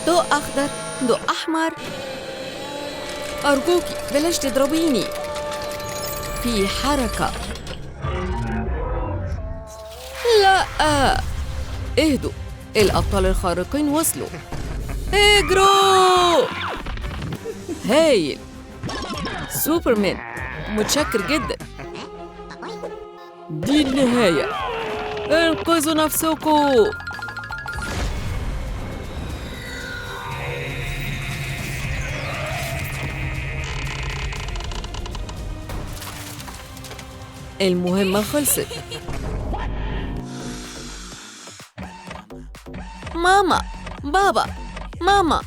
ضوء أخضر، ضوء أحمر. أرجوكي بلاش تضربيني. في حركة. لا، اهدوا، الأبطال الخارقين وصلوا. اجروا. هايل سوبرمان، متشكر جدا. دي النهاية، انقذوا نفسكم. المهمة خلصت. ماما، بابا، ماما،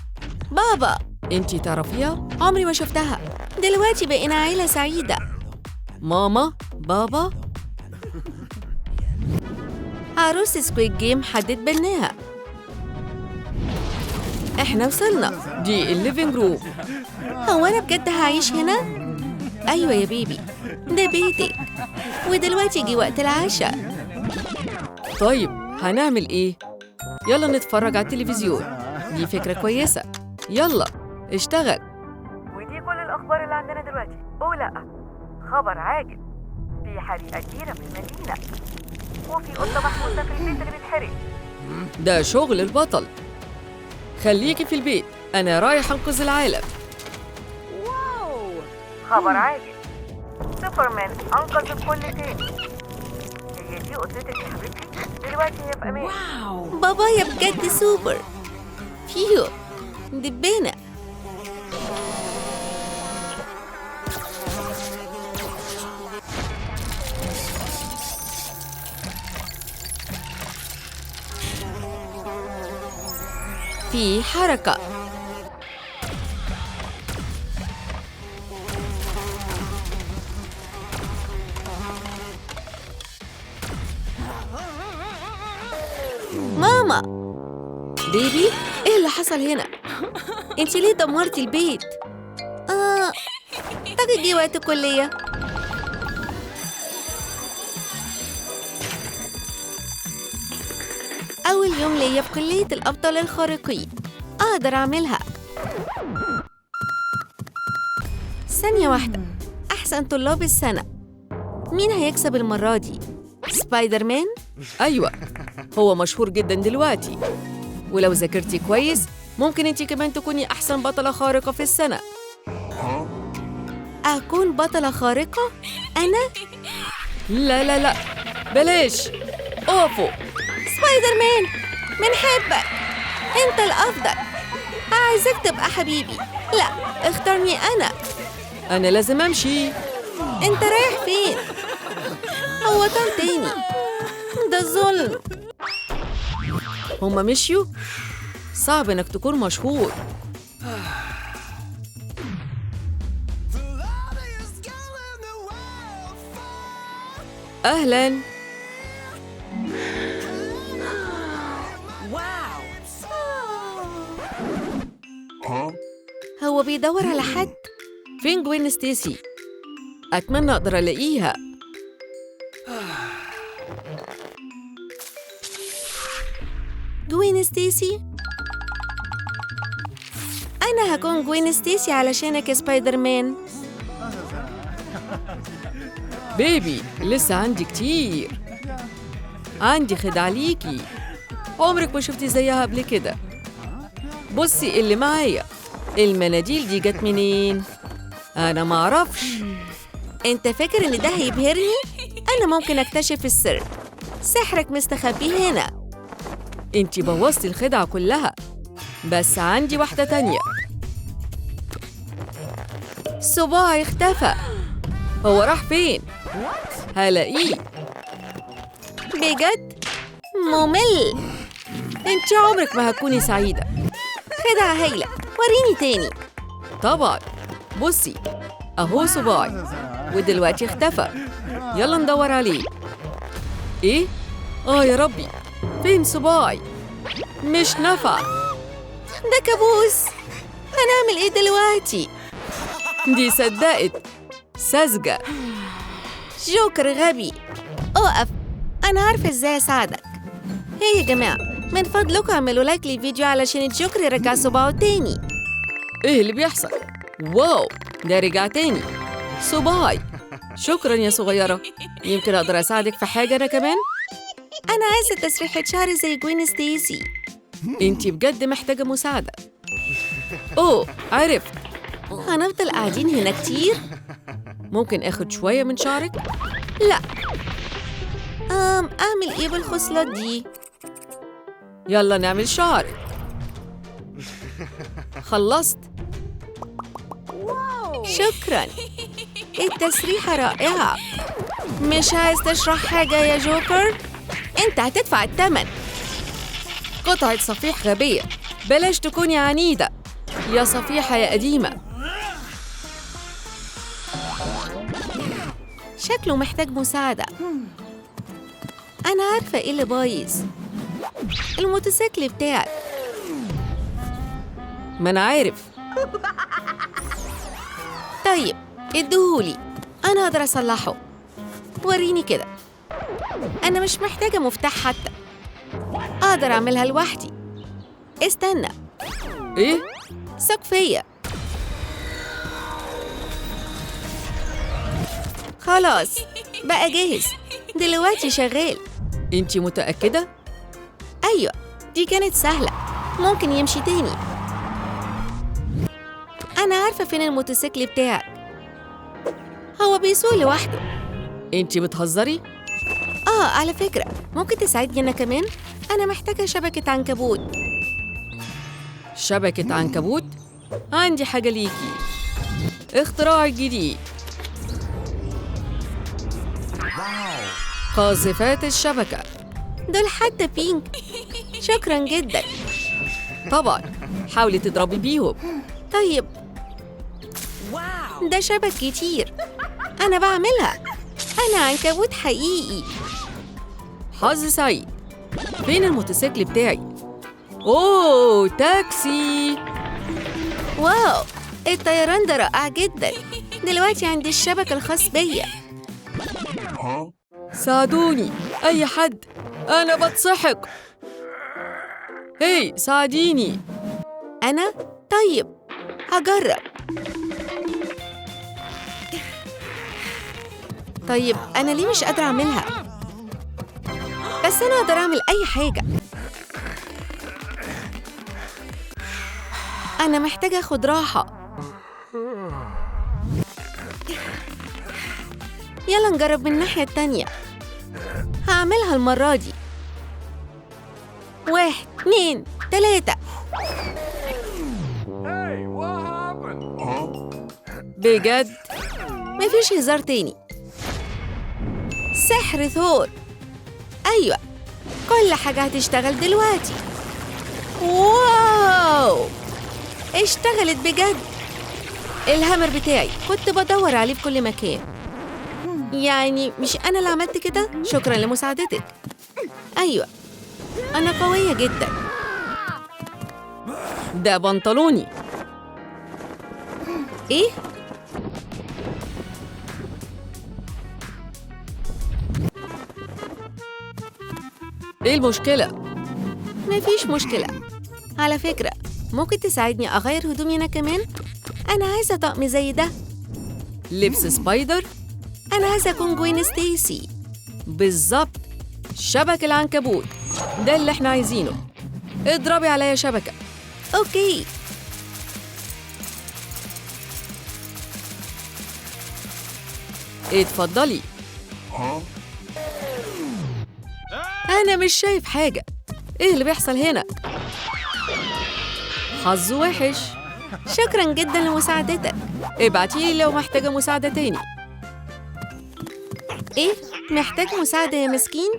بابا. انتي تعرفيها؟ عمري ما شفتها. دلوقتي بقينا عيلة سعيدة. ماما، بابا. عروس سكويد جيم حد اتبناها. احنا وصلنا. دي الليفينج روم. هو انا بجد هعيش هنا؟ ايوه يا بيبي، ده بيتك. ودلوقتي جه وقت العشاء. طيب هنعمل ايه؟ يلا نتفرج على التلفزيون. دي فكرة كويسة. يلا اشتغل. ودي كل الأخبار اللي عندنا دلوقتي. لأ، خبر عاجل. في حريقة كبيرة في المدينة، وفي قطة محبوسة في البيت اللي بيتحرق. ده شغل البطل. خليكي في البيت، أنا رايح أنقذ العالم. واو، خبر عاجل. سوبرمان أنقذ الكل تاني. هي دي قطتك يا حبيبتي، دلوقتي هي في أمان. واو، بابايا بجد سوبر. فيو دبانة. في حركة. ماما، بيبي، ايه اللي حصل هنا؟ انتي ليه دمرتي البيت؟ اعتقد جه وقت الكلية. أول يوم ليا في كلية الأبطال الخارقين، أقدر أعملها. ثانية واحدة، أحسن طلاب السنة. مين هيكسب المرة دي؟ سبايدر مان؟ أيوة، هو مشهور جدا دلوقتي، ولو ذاكرتي كويس ممكن انتي كمان تكوني أحسن بطلة خارقة في السنة. أكون بطلة خارقة؟ أنا؟ لا لا لا، بلاش، أوفو. سبايدر مان، بنحبك، أنت الأفضل. عايزك تبقى حبيبي. لا، اختارني أنا لازم أمشي. أنت رايح فين؟ هو وطن تاني، ده ظلم. هما مشيوا؟ صعب إنك تكون مشهور. أهلاً. هو بيدور على حد. فين جوين ستيسي؟ أتمنى أقدر ألاقيها. جوين ستيسي؟ أنا هكون جوين ستيسي علشانك يا سبايدر مان. بيبي، لسه عندي كتير. عندي خدعة ليكي، عمرك ما شفتي زيها قبل كده. بصي اللي معايا. المناديل دي جت منين؟ أنا معرفش. أنت فاكر إن ده هيبهرني؟ أنا ممكن أكتشف السر. سحرك مستخبي هنا. أنتي بوظتي الخدعة كلها. بس عندي واحدة تانية. صباعي اختفى. هو راح فين؟ هلاقيه. بجد؟ ممل. أنتي عمرك ما هتكوني سعيدة. خدعة هايلة، وريني تاني. طبعا، بصي أهو صباعي، ودلوقتي اختفى. يلا ندور عليه. إيه؟ يا ربي، فين صباعي؟ مش نفع. ده كابوس. هنعمل إيه دلوقتي؟ دي صدقت. ساذجة. جوكر غبي. أقف، أنا عارفة إزاي أساعدك. هي يا جماعة، من فضلكم اعملوا لايك للفيديو علشان الجوكر يرجع صباعه تاني. إيه اللي بيحصل؟ واو، ده رجع تاني. صباعي. شكراً يا صغيرة. يمكن أقدر أساعدك في حاجة أنا كمان؟ أنا عايزة تسريحة شعري زي جوين ستيسي. أنتي بجد محتاجة مساعدة. أوه، عرفت. هنفضل قاعدين هنا كتير؟ ممكن آخد شوية من شعرك؟ لا. أعمل إيه بالخصلات دي؟ يلا نعمل شعرك. خلصت. شكراً. التسريحة رائعة. مش عايز تشرح حاجة يا جوكر؟ أنت هتدفع الثمن. قطعة صفيح غبية. بلاش تكوني عنيدة يا صفيحة يا قديمة. شكله محتاج مساعدة. أنا عارفة إيه اللي بايظ. الموتوسيكل بتاعك. ما أنا عارف. طيب اديهولي، أنا أقدر أصلحه. وريني كده. أنا مش محتاجة مفتاح حتى، أقدر أعملها لوحدي. استنى، إيه؟ ثق فيا. خلاص بقى جاهز. دلوقتي شغال. أنتي متأكدة؟ أيوة، دي كانت سهلة. ممكن يمشي تاني. أنا عارفة فين الموتوسيكل بتاعك. هو بيسوق لوحده. أنتي بتهزري؟ على فكرة، ممكن تساعدني أنا كمان؟ أنا محتاجة شبكة عنكبوت. شبكة عنكبوت؟ عندي حاجة ليكي. اختراع جديد. قاذفات الشبكة. دول حتى بينك. شكراً جداً. طبعاً، حاولي تضربي بيهم. طيب، ده شبك كتير. أنا بعملها. أنا عنكبوت حقيقي. حظ سعيد. فين الموتوسيكل بتاعي؟ أوه، تاكسي. واو، الطيران ده رائع جداً. دلوقتي عندي الشبك الخاص بيا. ساعدوني أي حد، أنا بتسحق. هي ساعديني. أنا؟ طيب، هجرب. طيب، أنا ليه مش قادرة أعملها؟ بس أنا أقدر أعمل أي حاجة. أنا محتاجة أخد راحة. يلا نجرب من الناحية التانية. هعملها المرة دي. 1 2 3. بجد؟ مفيش هزار تاني. سحر ثور. أيوة، كل حاجة هتشتغل دلوقتي. واو، اشتغلت بجد. الهامر بتاعي كنت بدور عليه في كل مكان. يعني مش أنا اللي عملت كده؟ شكراً لمساعدتك. أيوة، أنا قوية جداً. ده بنطلوني. إيه؟ إيه المشكلة؟ مفيش مشكلة. على فكرة، ممكن تساعدني أغير هدومي أنا كمان؟ أنا عايزة طقم زي ده. لبس سبايدر؟ أنا عايزة أكون جوين ستيسي. بالظبط، شبك العنكبوت. ده اللي احنا عايزينه. اضربي عليا شبكة. أوكي. اتفضلي. أنا مش شايف حاجة. إيه اللي بيحصل هنا؟ حظ وحش. شكراً جداً لمساعدتك. ابعتيلي لو محتاجة مساعدة تاني. إيه؟ محتاج مساعدة يا مسكين؟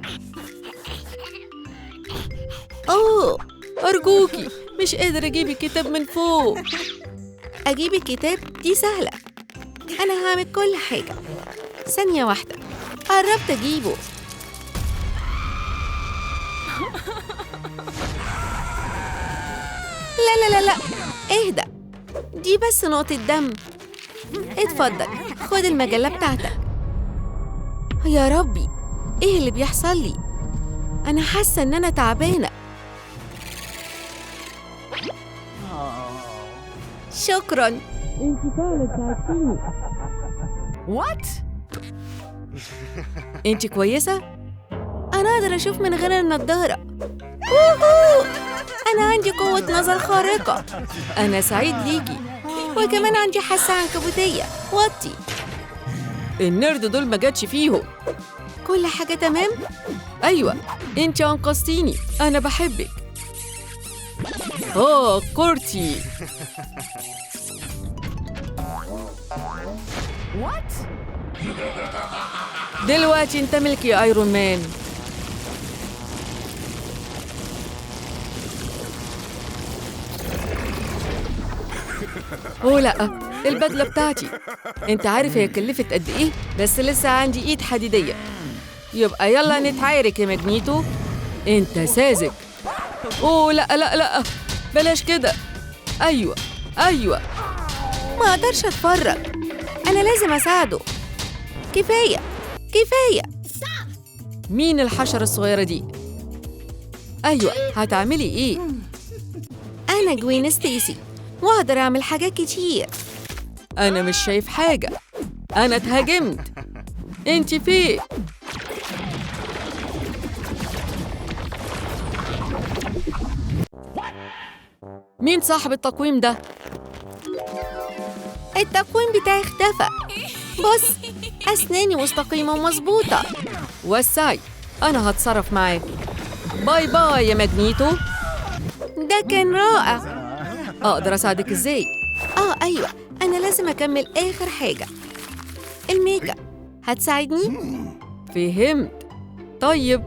أوه، أرجوكي، مش قادر أجيب الكتاب من فوق. أجيب الكتاب دي سهلة. أنا هعمل كل حاجة. ثانية واحدة، قربت أجيبه. لا لا لا لا، اهدى. دي بس نقطة دم. اتفضل، خد المجلة بتاعتك. يا ربي، ايه اللي بيحصل لي؟ أنا حاسة إن أنا تعبانة. شكراً. انت فعلا ساعدتيني. وات؟ انت كويسة؟ أنا أقدر أشوف من غير النضارة. ووهو! أنا عندي قوة نظر خارقة، أنا سعيد ليكي. وكمان عندي حاسة عنكبوتية. وطي. النرد دول ما جاتش فيهم. كل حاجة تمام؟ أيوة، انت أنقذتيني. أنا بحبك. كورتي. وات؟ دلوقتي انت ملكي يا ايرون مان. اوه لا، البدلة بتاعتي. انت عارف هي كلفت قد ايه؟ بس لسه عندي ايد حديدية. يبقى يلا نتعارك يا ماجنيتو. انت ساذج. اوه لا لا لا، بلاش كده. ايوه ايوه. ما أقدرش أتفرج، أنا لازم أساعده. كفاية كفاية. مين الحشرة الصغيرة دي؟ ايوه، هتعملي ايه؟ أنا جوين ستيسي وأقدر أعمل حاجات كتير. أنا مش شايف حاجة. أنا اتهاجمت. أنت فين؟ مين صاحب التقويم ده؟ التقويم بتاعي اختفى. بص، أسناني مستقيمة ومظبوطة. وسعي، أنا هتصرف معاك. باي باي يا ماجنيتو. ده كان رائع. أقدر أساعدك إزاي؟ أيوة، أنا لازم أكمل آخر حاجة. الميك اب هتساعدني؟ فهمت. طيب.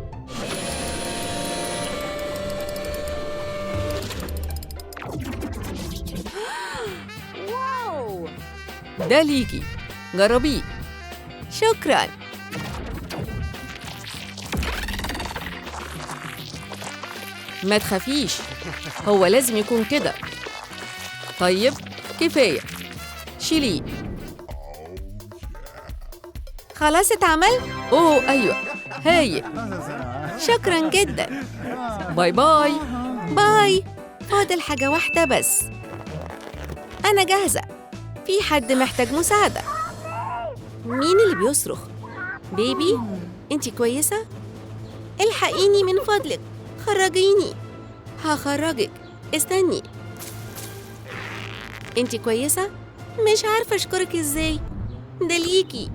واو! ده ليكي، جربيه. شكراً. ما تخافيش، هو لازم يكون كده. طيب، كفاية. شيليه. خلاص اتعمل؟ أوه أيوة، هايل. شكراً جداً. باي باي. باي. فاضل حاجة واحدة بس. أنا جاهزة. في حد محتاج مساعدة. مين اللي بيصرخ؟ بيبي؟ أنتي كويسة؟ الحقيني من فضلك، خرجيني. هخرجك، استني. أنتي كويسة؟ مش عارفة أشكرك إزاي. ده ليكي.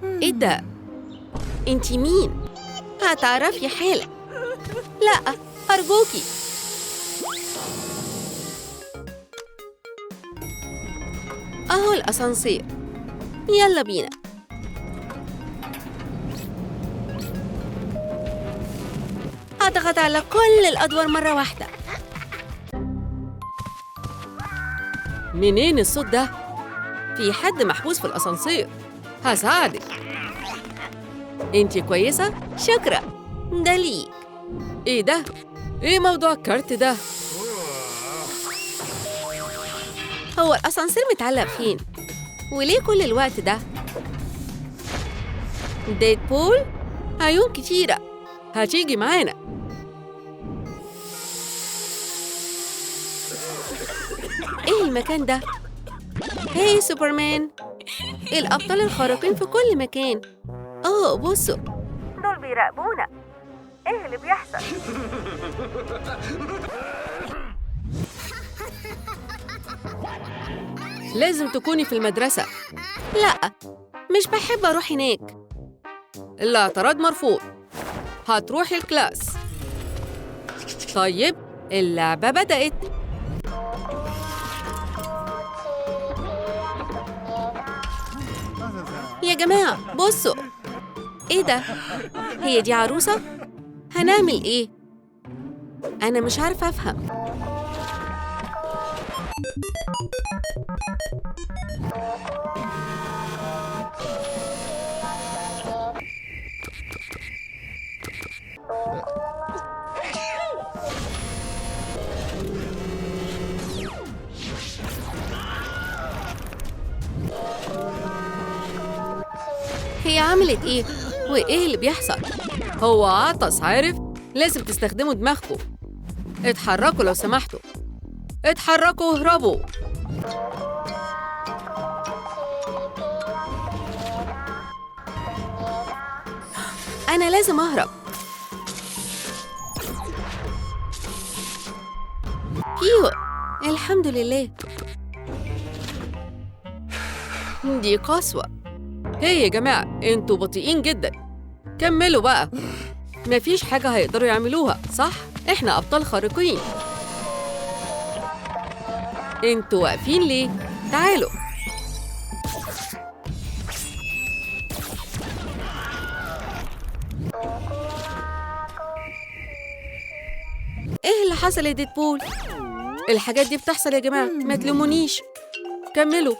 إيه ده؟ أنتي مين؟ هتعرفي حالا. لا، أرجوكي. أهو الأسانسير، يلا بينا. أضغط على كل الأدوار مرة واحدة. منين الصوت ده؟ في حد محبوس في الأسانسير. هساعدك. انتي كويسة؟ شكرا، ده ليك. ايه ده؟ ايه موضوع الكارت ده؟ هو الأسانسير متعلق فين؟ وليه كل الوقت ده؟ ديدبول؟ عيون كتيرة. هتيجي معانا. إيه المكان ده؟ هاي سوبرمان، الأبطال الخارقين في كل مكان. بصوا، دول بيراقبونا. ايه اللي بيحصل؟ لازم تكوني في المدرسة. لأ، مش بحب أروح هناك. الاعتراض مرفوض. هتروحي الكلاس. طيب، اللعبة بدأت. يا جماعة بصوا. إيه ده؟ هي دي عروسة؟ هنعمل إيه؟ أنا مش عارفة أفهم. هي عملت إيه؟ وإيه اللي بيحصل؟ هو عطس، عارف؟ لازم تستخدموا دماغكم. اتحركوا لو سمحتوا. اتحركوا واهربوا. أنا لازم أهرب. يو، الحمد لله. دي قسوة. هي يا جماعة، انتوا بطيئين جدا. كملوا بقى. مفيش حاجة هيقدروا يعملوها، صح؟ احنا أبطال خارقين. انتوا واقفين ليه؟ تعالوا. إيه اللي حصل يا ديدبول؟ الحاجات دي بتحصل يا جماعة، ما تلومونيش. كملوا.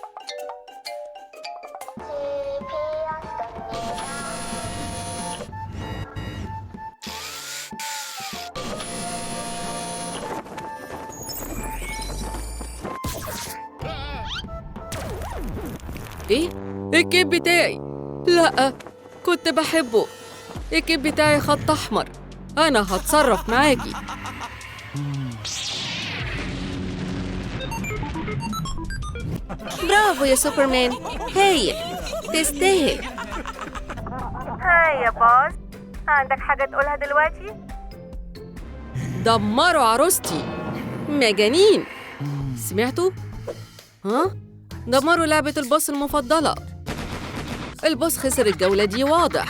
ايه؟ الكيب بتاعي. لا، كنت بحبه. الكيب بتاعي خط احمر. انا هتصرف معاكي. برافو يا سوبرمان، هايل، تستاهل. هاي يا باص، عندك حاجة تقولها دلوقتي؟ دمروا عروستي. مجانين. سمعتوا؟ ها؟ دمروا لعبة الباص المفضلة. الباص خسر الجولة دي واضح.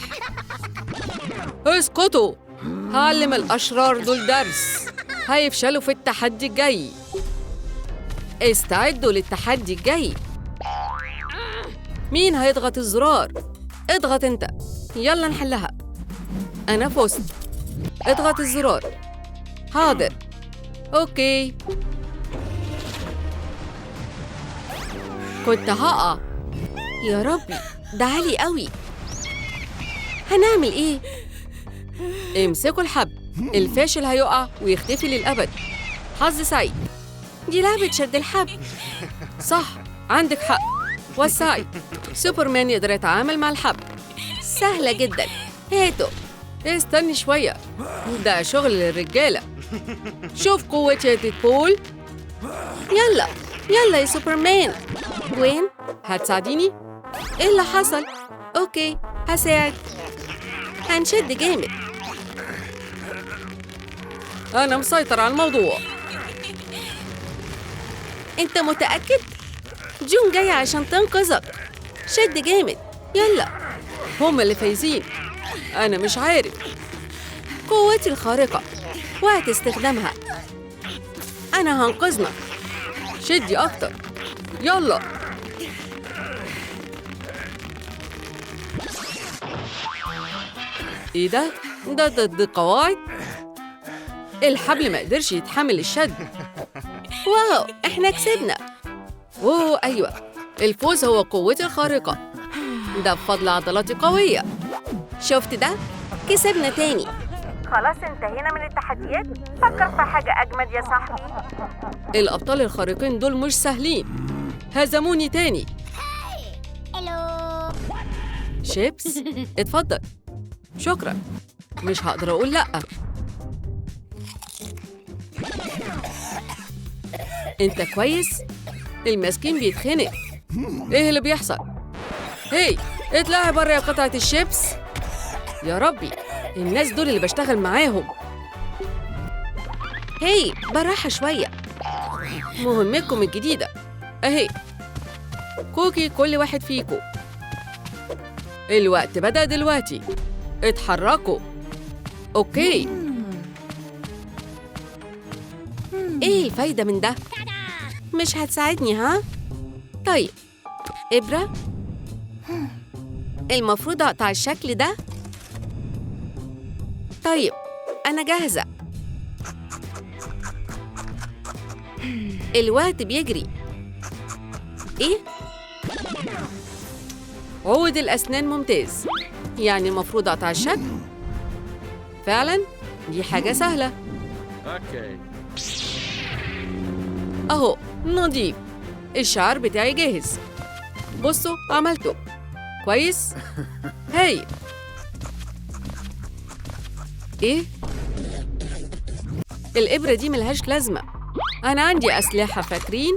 اسكتوا. هعلم الأشرار دول درس. هيفشلوا في التحدي الجاي. استعدوا للتحدي الجاي. مين هيضغط الزرار؟ اضغط انت. يلا نحلها. أنا فزت. اضغط الزرار. حاضر. أوكي. كنت هقع. يا ربي، ده عالي قوي. هنعمل إيه؟ امسكوا الحبل. الفاشل هيقع ويختفي للأبد. حظ سعيد. دي لعبة شد الحبل. صح، عندك حق. وسعي. سوبرمان يقدر يتعامل مع الحبل. سهلة جدا. هاتوا. استني شوية. ده شغل للرجالة. شوف قوتي يا ديدبول. يلا يلا يا سوبرمان. وين؟ هتساعديني؟ إيه اللي حصل؟ أوكي، هساعد. هنشد جامد. أنا مسيطر على الموضوع. أنت متأكد؟ جون جاية عشان تنقذك. شد جامد. يلا. هم اللي فايزين. أنا مش عارف. قوتي الخارقة، وقت استخدامها. أنا هنقذنا. شدي أكتر. يلا. إيه ده؟ ده ضد القواعد؟ الحبل ما قدرش يتحمل الشد. واو، إحنا كسبنا. أوه أيوة، الفوز هو قوتي الخارقة. ده بفضل عضلاتي قوية. شفت ده؟ كسبنا تاني. خلاص انتهينا من التحديات؟ فكر في حاجة أجمد يا صاحبي. الأبطال الخارقين دول مش سهلين. هزموني تاني. شيبس، اتفضل. شكرا. مش هقدر أقول لأ. أنت كويس؟ المسكين بيتخنق. إيه اللي بيحصل؟ هي، اطلعي بره يا قطعة الشيبس. يا ربي، الناس دول اللي بشتغل معاهم. هي، بالراحة شوية. مهمتكم الجديدة أهي. كوكي كل واحد فيكم. الوقت بدأ دلوقتي. اتحركوا. أوكي. إيه الفايدة من ده؟ مش هتساعدني ها؟ طيب، إبرة. المفروض أقطع الشكل ده. طيب، أنا جاهزة. الوقت بيجري. إيه؟ عود الأسنان ممتاز. يعني المفروض أقطع الشكل؟ فعلاً؟ دي حاجة سهلة. اوكي. أهو، نضيف. الشعر بتاعي جاهز. بصوا، عملته. كويس؟ هاي. إيه؟ الإبرة دي ملهاش لازمة. أنا عندي أسلحة، فاكرين؟